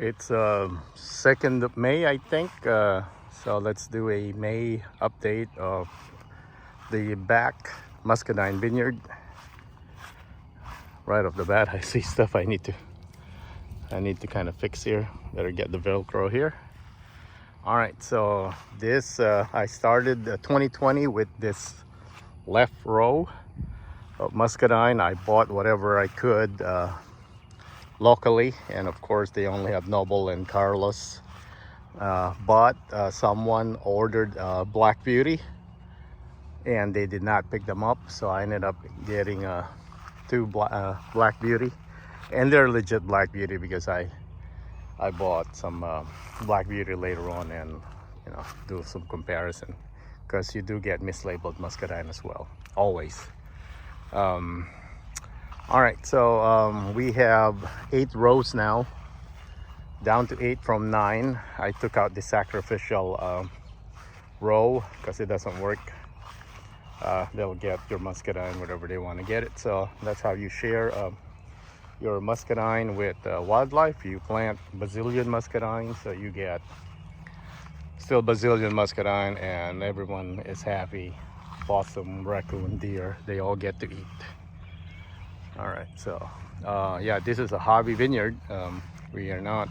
It's 2nd of May, I think. So let's do a May update of the back Muscadine vineyard. Right off the bat, I see stuff I need to kind of fix here. Better get the Velcro here. All right, so this I started 2020 with this left row of Muscadine. I bought whatever I could locally, and of course they only have Noble and Carlos. But someone ordered Black Beauty and they did not pick them up, so I ended up getting two Black Beauty, and they're legit Black Beauty because I bought some Black Beauty later on and do some comparison, because you do get mislabeled Muscadine as well, always. All right, so we have 8 rows now, down to 8 from 9. I took out the sacrificial row because it doesn't work. They'll get your Muscadine whatever they want to get it. So that's how you share your Muscadine with wildlife. You plant bazillion Muscadine, so you get still bazillion Muscadine, and everyone is happy. Possum, raccoon, deer, they all get to eat. All right, so yeah, this is a hobby vineyard. We are not,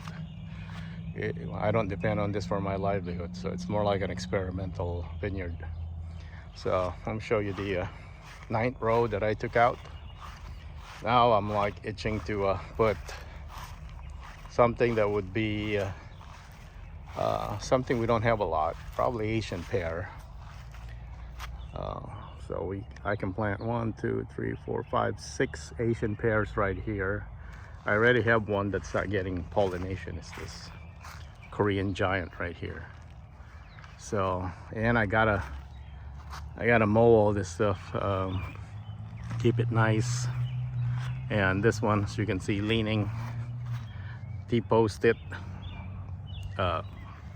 I don't depend on this for my livelihood, so it's more like an experimental vineyard. So I'm gonna show you the 9th row that I took out. Now I'm like itching to put something that would be something we don't have a lot, probably Asian pear. So I can plant 1, 2, 3, 4, 5, 6 Asian pears right here. I already have one that's not getting pollination. It's this Korean giant right here. So, and I gotta mow all this stuff, keep it nice. And this one, as you can see, leaning, T-post it,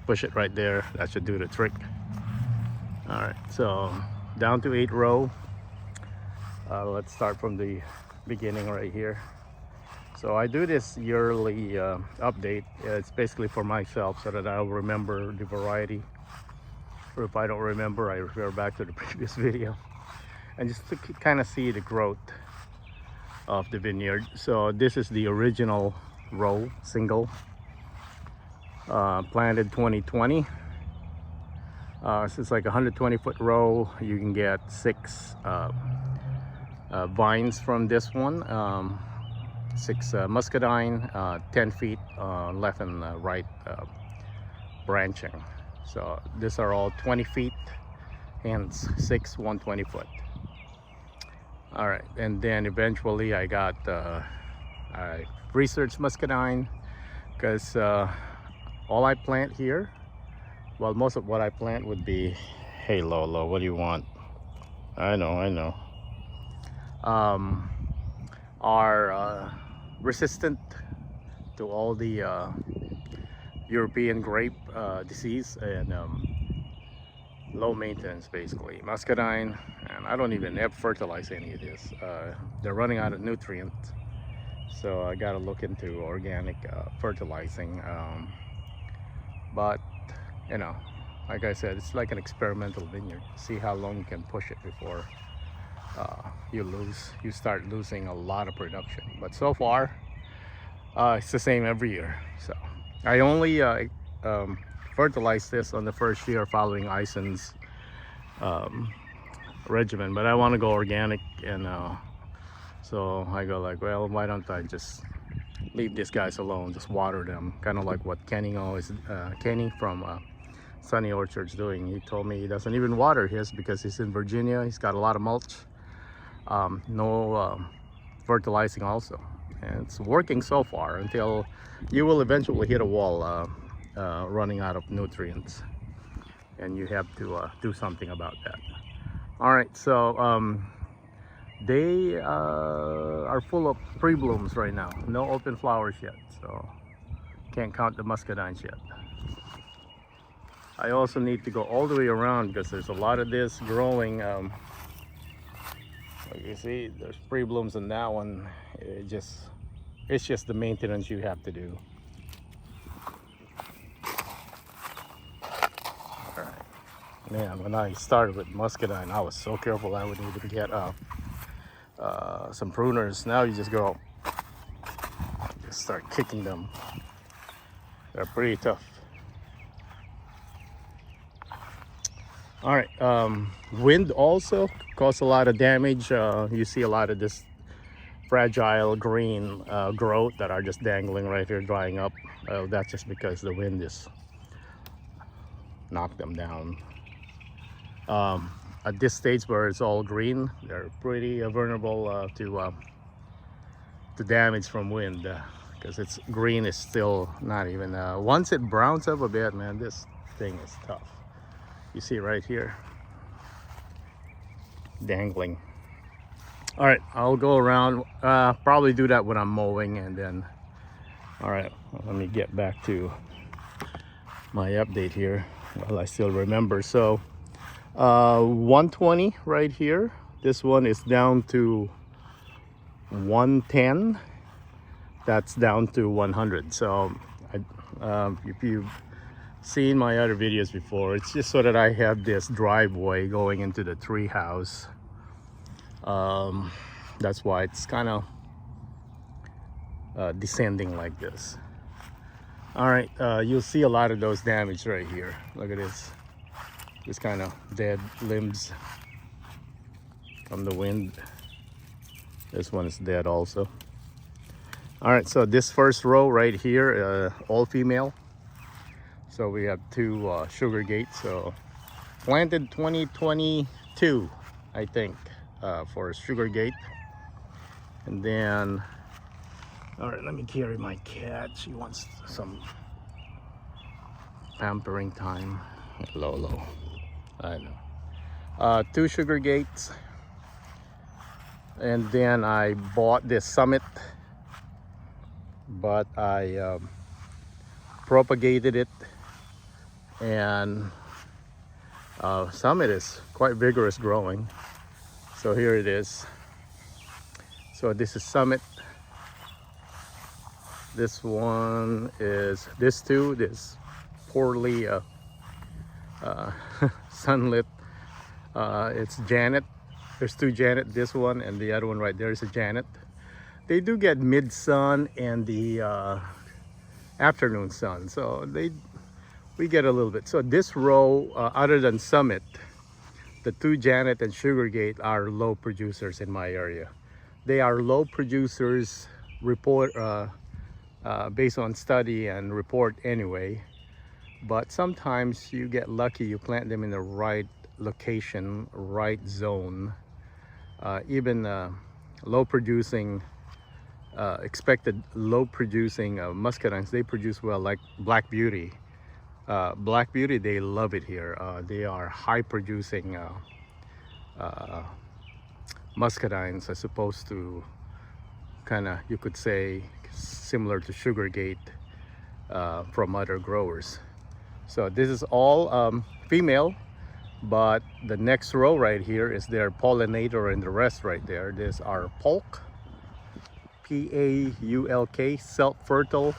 push it right there. That should do the trick. All right, so down to 8 row. Let's start from the beginning right here. So I do this yearly update. It's basically for myself so that I'll remember the variety, or if I don't remember, I refer back to the previous video, and just to kind of see the growth of the vineyard. So this is the original row, single, planted 2020. So it's like a 120-foot row. You can get 6 vines from this one, 6 Muscadine, 10 feet left and right branching. So these are all 20 feet and 6 120-foot. All right, and then eventually I researched Muscadine, because all I plant here, well, most of what I plant would be, hey Lolo, what do you want? I know. Are resistant to all the European grape disease, and low maintenance, basically. Muscadine, and I don't even ever fertilize any of this. They're running out of nutrients, so I gotta look into organic fertilizing. But like I said, it's like an experimental vineyard. See how long you can push it before you start losing a lot of production. But so far it's the same every year. So I only fertilize this on the first year following Eisen's regimen, but I want to go organic, and so I go like, well, why don't I just leave these guys alone, just water them, kind of like what Kenny from Sunny Orchard's doing. He told me he doesn't even water his because he's in Virginia. He's got a lot of mulch, no fertilizing also, and it's working so far, until you will eventually hit a wall running out of nutrients, and you have to do something about that. All right, so they are full of pre-blooms right now, no open flowers yet, so can't count the Muscadines yet. I also need to go all the way around because there's a lot of this growing. Like you see, there's pre-blooms in that one. It's just the maintenance you have to do. Man, when I started with Muscadine, I was so careful I wouldn't even get some pruners. Now you just go, just start kicking them. They're pretty tough. All right, wind also caused a lot of damage. You see a lot of this fragile green growth that are just dangling right here, drying up. That's just because the wind just knocked them down. At this stage where it's all green, they're pretty vulnerable to damage from wind, because it's green is still not even, once it browns up a bit, man, this thing is tough. You see it right here, dangling. All right, I'll go around, probably do that when I'm mowing, and then, all right, let me get back to my update here while I still remember. So 120 right here. This one is down to 110. That's down to 100. So if you've seen my other videos before, it's just so that I have this driveway going into the tree house. That's why it's kind of descending like this. All right, you'll see a lot of those damage right here. Look at this. This kind of dead limbs from the wind. This one is dead also. All right, so this first row right here, all female. So we have two sugar gates. So planted 2022, I think, for sugar gate. And then, all right, let me carry my cat. She wants some pampering time. Lolo. I know. Two sugar gates, and then I bought this Summit, but I propagated it, and Summit is quite vigorous growing. So here it is. So this is Summit. This one is this poorly sunlit. It's Janet. There's two Janet, this one and the other one right there is a Janet. They do get mid-sun and the afternoon sun, so we get a little bit. So this row, other than Summit, the two Janet and Sugargate are low producers in my area. They are low producers based on study and report anyway. But sometimes you get lucky, you plant them in the right location, right zone. Even low producing, expected low producing Muscadines, they produce well, like Black Beauty. Black Beauty, they love it here. They are high producing Muscadines, as opposed to kind of, you could say, similar to Sugargate from other growers. So this is all female, but the next row right here is their pollinator, and the rest right there, these are Polk, P-A-U-L-K, self-fertile,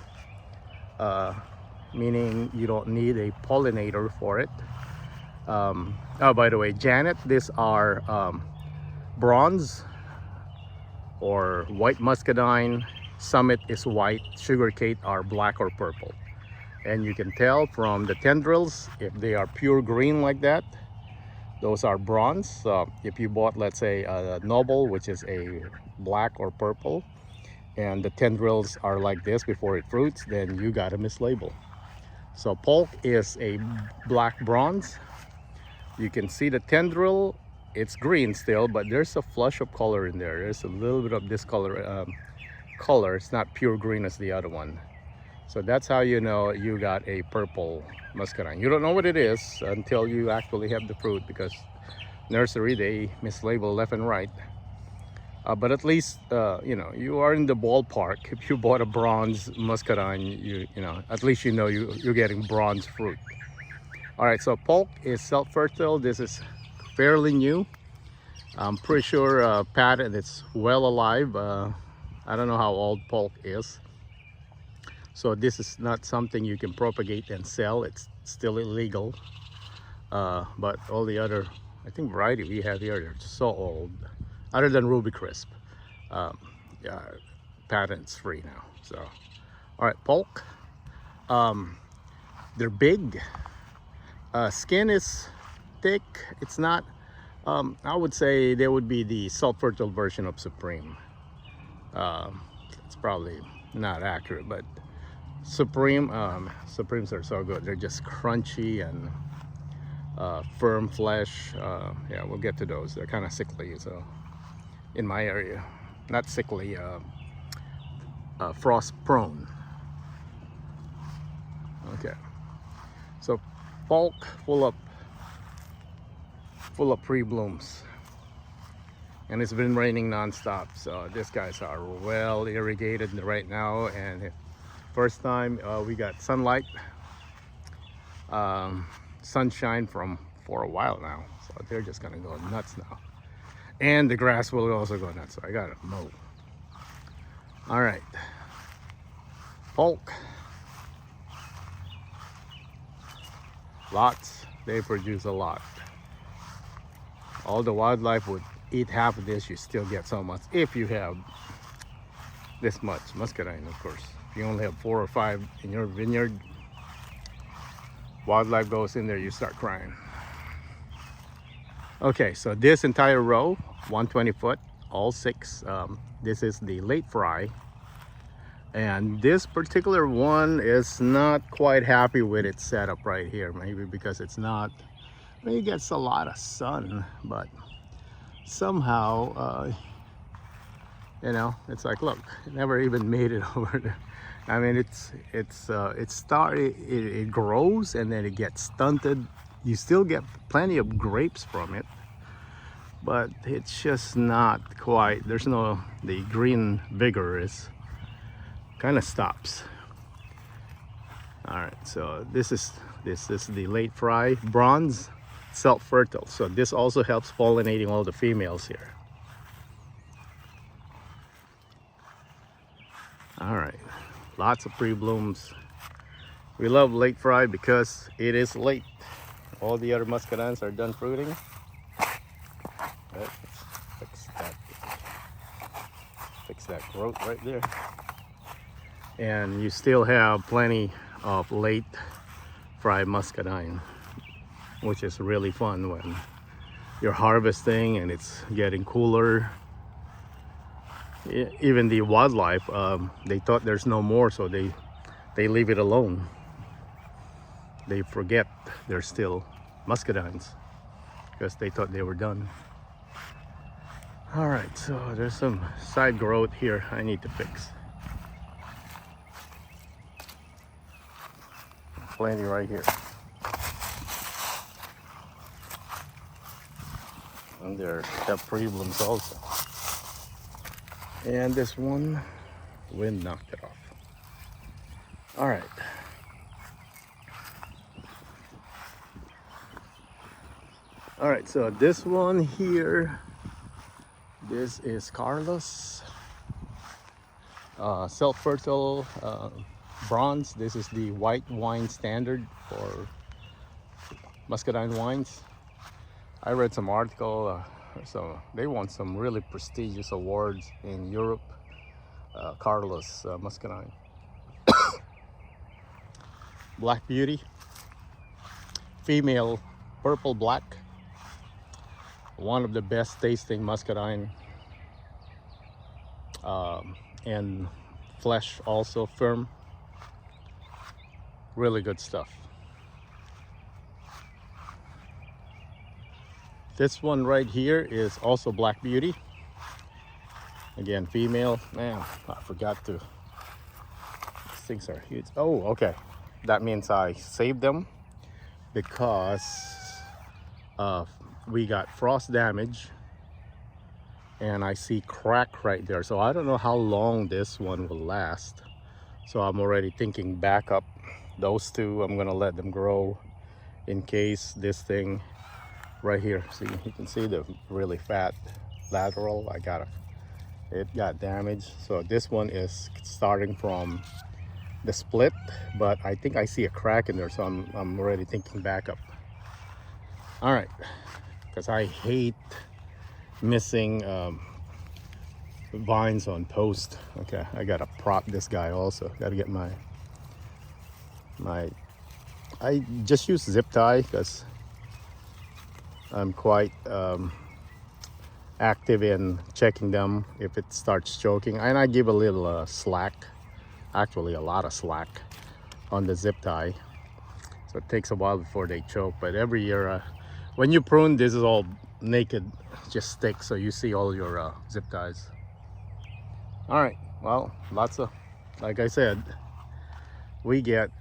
meaning you don't need a pollinator for it. Oh, by the way, Janet, these are bronze or white Muscadine. Summit is white, Sugargate are black or purple. And you can tell from the tendrils if they are pure green like that. Those are bronze. If you bought, let's say, a Noble, which is a black or purple, and the tendrils are like this before it fruits, then you got a mislabel. So Polk is a black bronze. You can see the tendril, it's green still, but there's a flush of color in there. There's a little bit of this color. It's not pure green as the other one. So that's how you know you got a purple Muscadine. You don't know what it is until you actually have the fruit, because nursery, they mislabel left and right. But at least, you know, you are in the ballpark. If you bought a bronze Muscadine, you know, at least you know you're getting bronze fruit. All right, so Polk is self-fertile. This is fairly new. I'm pretty sure Pat, it's well alive. I don't know how old Polk is. So this is not something you can propagate and sell. It's still illegal. But all the other, I think, variety we have here, they're so old. Other than Ruby Crisp, yeah, patents free now. So, all right, Polk. They're big. Skin is thick. It's not. I would say they would be the salt fertile version of Supreme. It's probably not accurate, but Supremes are so good. They're just crunchy and firm flesh. Yeah, we'll get to those. They're kind of sickly, so in my area, not sickly, frost prone. Okay, so Polk full of pre-blooms, and it's been raining non-stop, so these guys are well irrigated right now. And first time we got sunlight, sunshine for a while now, so they're just gonna go nuts now, and the grass will also go nuts, so I gotta mow. All right, Polk, lots. They produce a lot. All the wildlife would eat half of this. You still get so much if you have this much Muscadine. Of course, if you only have 4 or 5 in your vineyard, wildlife goes in there, you start crying. Okay, so this entire row, 120 foot, all 6. This is the late fry, and this particular one is not quite happy with its setup right here. Maybe because it's not, maybe it gets a lot of sun, but somehow you know, it's like, look, it never even made it over there. I mean, it grows and then it gets stunted. You still get plenty of grapes from it, but it's just not quite, there's no, the green vigor is kind of stops. All right, so this is the late fry bronze, self-fertile, so this also helps pollinating all the females here. All right, lots of pre-blooms. We love late fry because it is late. All the other muscadines are done fruiting. Let's fix that growth right there. And you still have plenty of late fry muscadine, which is really fun when you're harvesting and it's getting cooler. Even the wildlife, they thought there's no more, so they leave it alone. They forget there's still muscadines because they thought they were done. All right, so there's some side growth here I need to fix. Plenty right here. And there have pre-blooms also. And this one, wind knocked it off. All right. All right, so this one here, this is Carlos. Self-fertile bronze. This is the white wine standard for muscadine wines. I read some article, so they won some really prestigious awards in Europe. Carlos muscadine. Black Beauty, female purple black, one of the best tasting muscadine, and flesh also firm. Really good stuff. This one right here is also Black Beauty. Again, female. Man, I forgot to. These things are huge. Oh, okay. That means I saved them because we got frost damage and I see crack right there. So I don't know how long this one will last. So I'm already thinking back up. Those two, I'm gonna let them grow in case this thing right here, see, you can see the really fat lateral. It got damaged. So this one is starting from the split, but I think I see a crack in there, so I'm already thinking back up. All right, because I hate missing vines on post. Okay, I gotta prop this guy also. Gotta get my I just use zip tie because I'm quite active in checking them if it starts choking, and I give a little slack, actually a lot of slack on the zip tie, so it takes a while before they choke. But every year when you prune, this is all naked, just sticks, so you see all your zip ties. All right, well, lots of, like I said, we get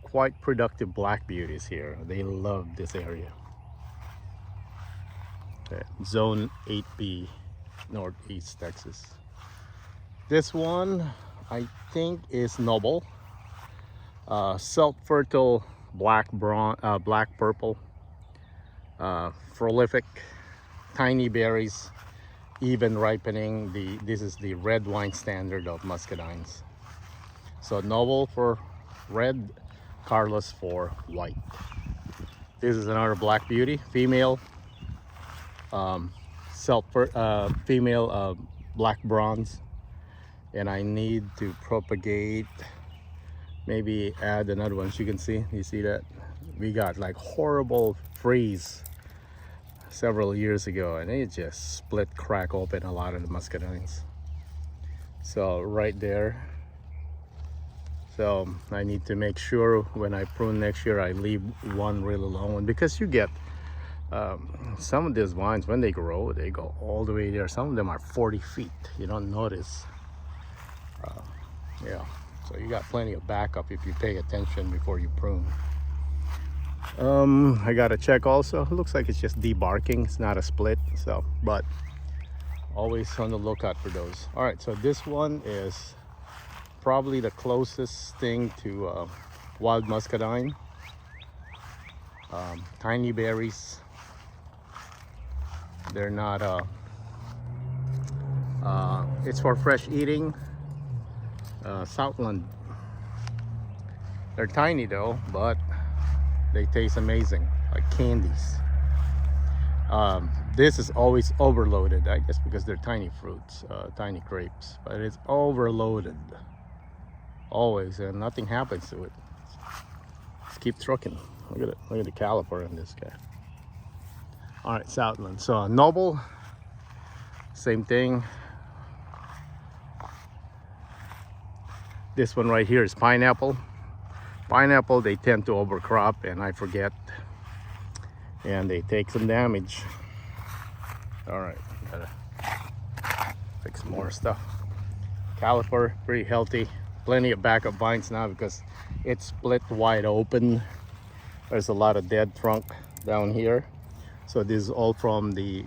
quite productive black beauties here. They love this area. Okay, zone 8B, northeast Texas. This one I think is noble, self-fertile black purple, prolific, tiny berries, even ripening. This is the red wine standard of Muscadines. So noble for red, Carlos for white. This is another black beauty, female, female black bronze, and I need to propagate, maybe add another one. You can see, you see that we got like horrible freeze several years ago, and it just split, crack open a lot of the Muscadines. So right there. So I need to make sure when I prune next year I leave one really long one, because you get some of these vines, when they grow, they go all the way there. Some of them are 40 feet. You don't notice. Yeah, so you got plenty of backup if you pay attention before you prune. I gotta check also. It looks like it's just debarking. It's not a split. So, but always on the lookout for those. All right, so this one is probably the closest thing to wild muscadine. Tiny berries. They're not it's for fresh eating. Southland, they're tiny though, but they taste amazing, like candies. This is always overloaded, I guess, because they're tiny fruits, tiny grapes, but it's overloaded always, and nothing happens to it. Let's keep trucking. Look at it. Look at the caliper on this guy. All right, Southland. So noble, same thing. This one right here is pineapple. Pineapple, they tend to overcrop, and I forget, and they take some damage. All right, gotta fix more stuff. Caliper, pretty healthy. Plenty of backup vines now because it's split wide open. There's a lot of dead trunk down here. So this is all from the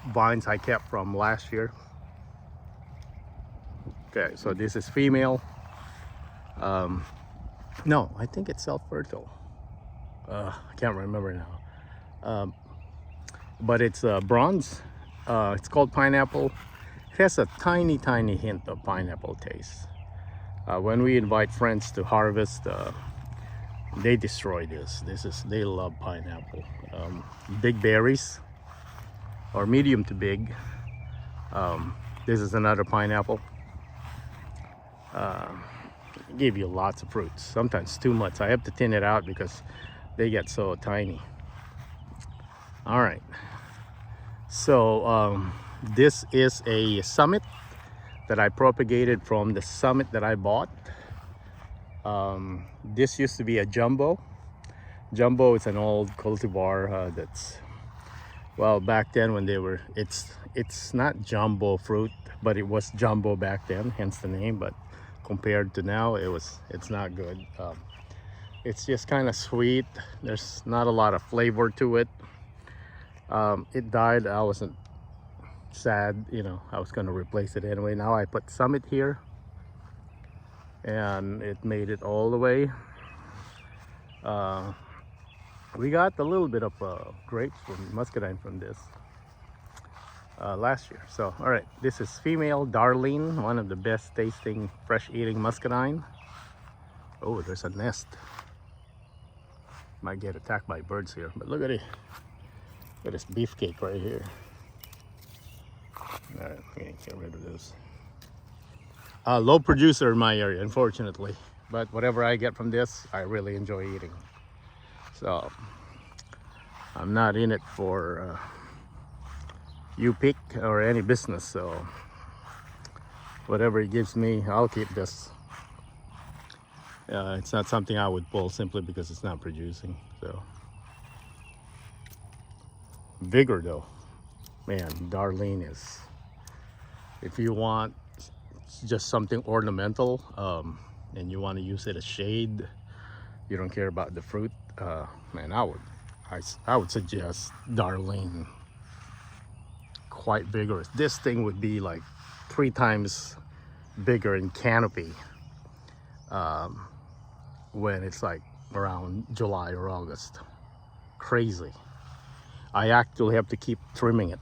vines I kept from last year. Okay, so this is female. No, I think it's self-fertile. I can't remember now. But it's bronze. It's called pineapple. It has a tiny, tiny hint of pineapple taste. When we invite friends to harvest, they destroy this. They love pineapple. Big berries, or medium to big. This is another pineapple. Give you lots of fruits, sometimes too much. I have to thin it out because they get so tiny. All right, so this is a summit that I propagated from the summit that I bought. This used to be a jumbo. Jumbo is an old cultivar that's, well, back then when they were, it's not jumbo fruit, but it was jumbo back then, hence the name. But compared to now, it's not good. It's just kind of sweet. There's not a lot of flavor to it. It died. I wasn't sad, you know. I was going to replace it anyway. Now I put Summit here, and it made it all the way. We got a little bit of grapes from Muscadine from this last year. So, all right, this is female Darlene, one of the best tasting fresh eating Muscadine. Oh, there's a nest. Might get attacked by birds here, but look at it. Look at this beefcake right here. Alright, get rid of this. Low producer in my area, unfortunately. But whatever I get from this, I really enjoy eating. So, I'm not in it for you pick or any business. So, whatever it gives me, I'll keep this. It's not something I would pull simply because it's not producing. So, vigor though, man, Darlene is. If you want just something ornamental and you want to use it as shade, you don't care about the fruit, man, I would suggest Darlene. Quite vigorous. This thing would be like 3 times bigger in canopy when it's like around July or August. Crazy. I actually have to keep trimming it.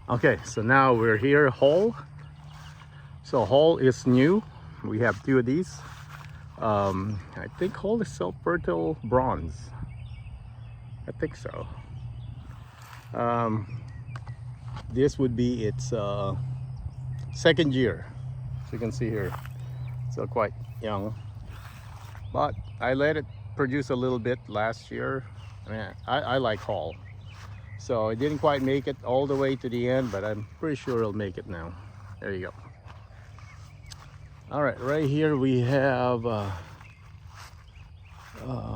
Okay, so now we're here, Hall. So Hall is new. We have 2 of these. I think Hall is self-fertile bronze. I think so. This would be its 2nd year. As you can see here, still quite young. But I let it produce a little bit last year. I like Hall. So it didn't quite make it all the way to the end, but I'm pretty sure it'll make it now. There you go. All right, right here we have,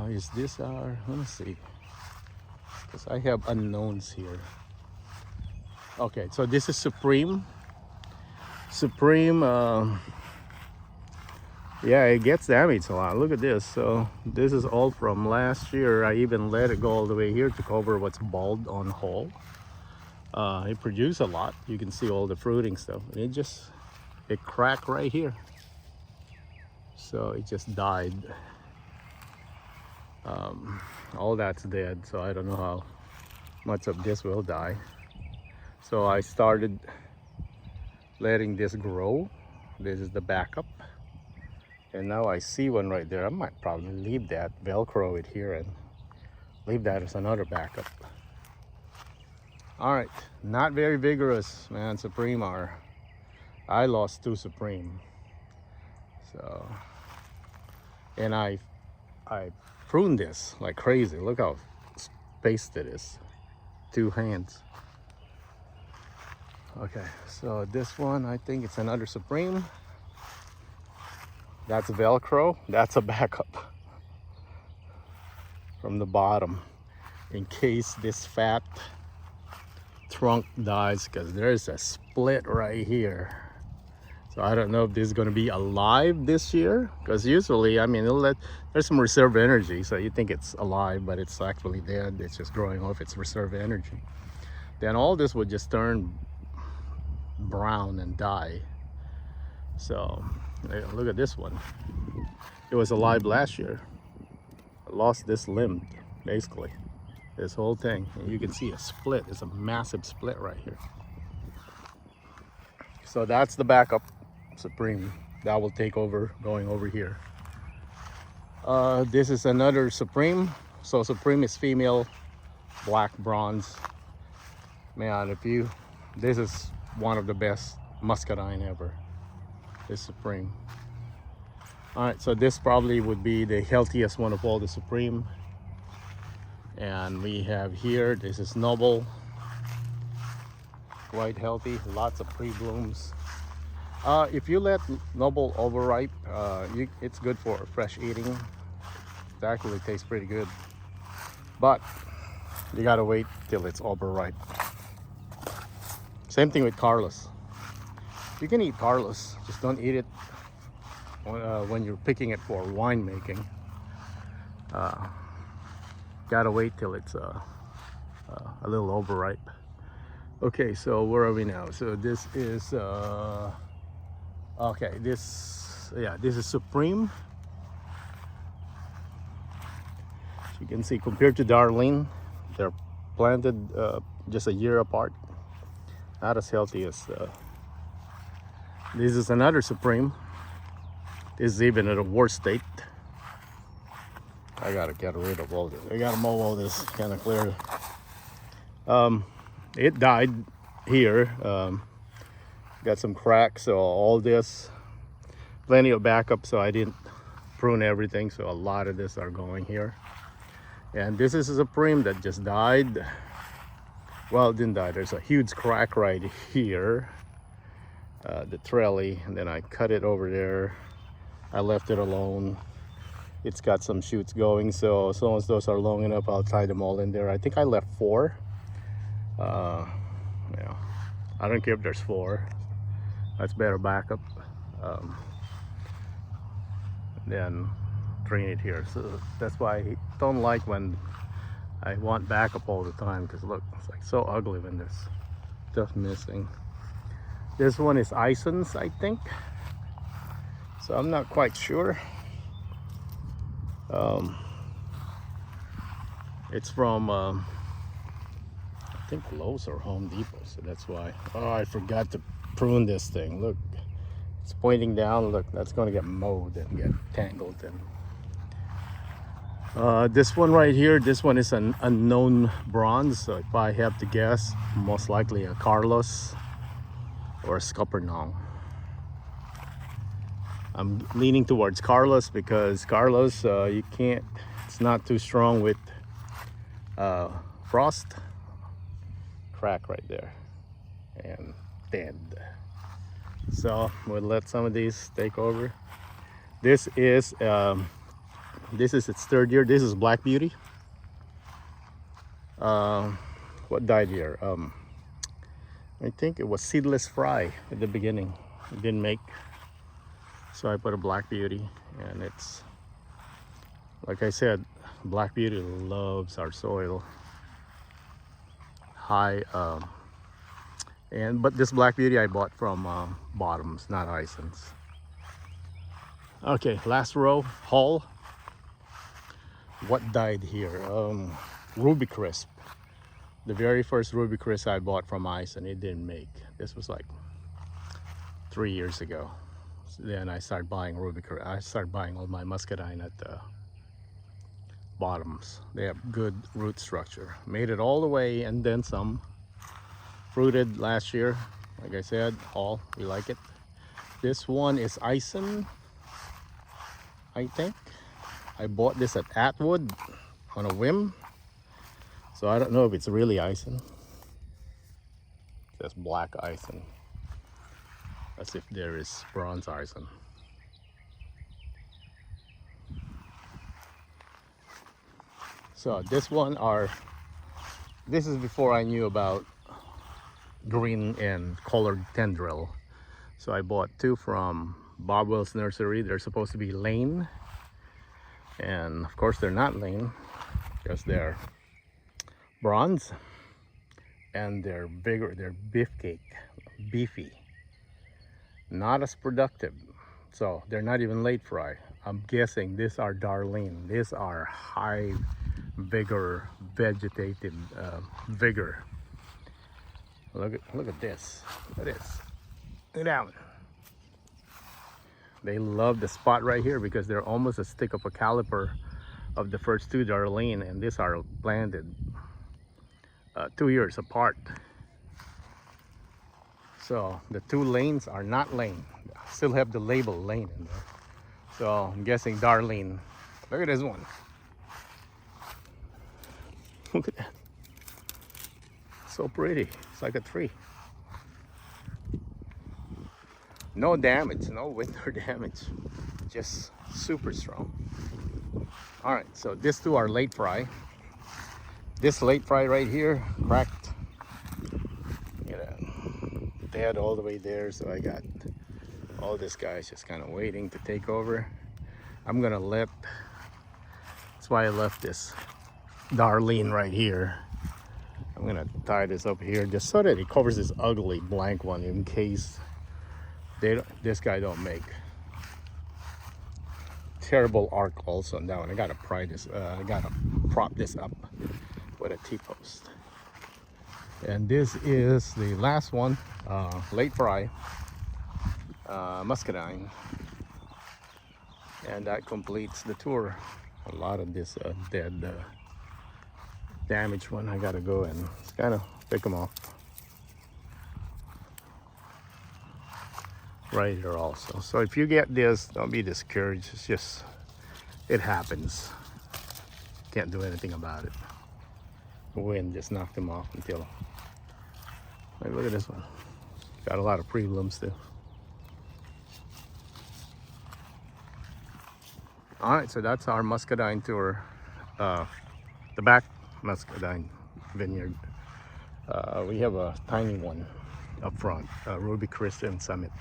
is this our, let me see, because I have unknowns here. Okay, so this is Supreme. Supreme, yeah, it gets damaged a lot. Look at this. So this is all from last year. I even let it go all the way here to cover what's bald on Hall. It produced a lot. You can see all the fruiting stuff. And it cracked right here. So it just died. All that's dead. So I don't know how much of this will die. So I started letting this grow. This is the backup. And now I see one right there. I might probably leave that, Velcro it here and leave that as another backup. All right, not very vigorous, man. Supreme are. I lost 2 Supreme. So, and I pruned this like crazy. Look how spaced it is. 2 hands. Okay, so this one, I think it's another Supreme. That's Velcro. That's a backup from the bottom in case this fat trunk dies, because there's a split right here. So I don't know if this is going to be alive this year, because usually, I mean, there's some reserve energy, so you think it's alive, but it's actually dead. It's just growing off its reserve energy. Then all this would just turn brown and die. So look at this one. It was alive last year. I lost this limb, basically. This whole thing. And you can see a split. It's a massive split right here. So that's the backup Supreme. That will take over going over here. This is another Supreme. So Supreme is female, black bronze. Man, this is one of the best Muscadine ever. This Supreme. All right, so this probably would be the healthiest one of all the Supreme. And we have here, this is Noble. Quite healthy, lots of pre-blooms. If you let Noble overripe, it's good for fresh eating. It actually tastes pretty good. But you gotta wait till it's overripe. Same thing with Carlos. You can eat Carlos, just don't eat it when you're picking it for wine making. Gotta wait till it's a little overripe. Okay, so where are we now? So this is okay, this is Supreme. As you can see, compared to Darlene, they're planted just a year apart. Not as healthy as this is another Supreme. This is even in a worse state. I gotta get rid of all this. I gotta mow all this, kind of clear It died here. Got some cracks, so all this, plenty of backup, so I didn't prune everything, so a lot of this are going here. And this is a prim that just died. Well, it didn't die. There's a huge crack right here, the trellis, and then I cut it over there. I left it alone. It's got some shoots going, so as long as those are long enough, I'll tie them all in there. I think I left 4. Yeah, I don't care if there's 4. That's better backup. Then train it here. So that's why I don't like when I want backup all the time, because look, it's like so ugly when there's stuff missing. This one is Isons, I think. So I'm not quite sure. It's from I think Lowe's or Home Depot, so that's why. Oh, I forgot to prune this thing. Look, it's pointing down. Look, that's going to get mowed and get tangled. And this one right here, this one is an unknown bronze, so if I have to guess, most likely a Carlos or a Scuppernong. I'm leaning towards Carlos because Carlos, you can't, it's not too strong with frost. Crack right there and dead. So we'll let some of these take over. This is its 3rd year. This is Black Beauty. What died here? I think it was Seedless Fry at the beginning. It didn't make, so I put a Black Beauty, and it's, like I said, Black Beauty loves our soil. High, but this Black Beauty I bought from Bottoms, not Isons. Okay, last row, Hall. What died here? Ruby Crisp. The very first Ruby Crisp I bought from Ison, it didn't make. This was like 3 years ago. So then I started buying Ruby Crisp. I started buying all my Muscadine at the Bottoms. They have good root structure. Made it all the way and then some. Fruited last year. Like I said, Hall, we like it. This one is Ison, I think. I bought this at Atwood on a whim, so I don't know if it's really Ison. Just black Ison, as if there is bronze Ison. So this is before I knew about green and colored tendril. So I bought 2 from Bobwell's nursery. They're supposed to be Lane, and of course they're not Lane because they're bronze and they're bigger. They're beefy, not as productive. So they're not even late fry. I'm guessing these are Darlene. These are high vigor, vegetative vigor. Look at this. Look at this. Look at that one. They love the spot right here because they're almost a stick of a caliper of the first 2 Darlene, and these are planted 2 years apart. So the 2 lanes are not Lane. Still have the label Lane in there. So I'm guessing Darlene. Look at this one. Look at that. So pretty. It's like a tree. No damage, no winter damage. Just super strong. Alright, so these 2 are late fry. This late fry right here, cracked. Look at that. Dead all the way there, so I got all this guys just kind of waiting to take over. I'm gonna let, that's why I left this Darlene right here. I'm gonna tie this up here just so that it covers this ugly blank one in case this guy don't make. Terrible arc also on that one. I gotta pry this. I gotta prop this up with a T-post. And this is the last one, late fry, Muscadine, and that completes the tour. A lot of this dead damaged one. I gotta go and kind of pick them off. Right here also. So if you get this, don't be discouraged. It's just, it happens. Can't do anything about it. The wind just knocked them off until, like, look at this one. Got a lot of pre-blooms too. All right, so that's our Muscadine tour. The back Muscadine vineyard. We have a tiny one up front, Ruby Chris and Summit.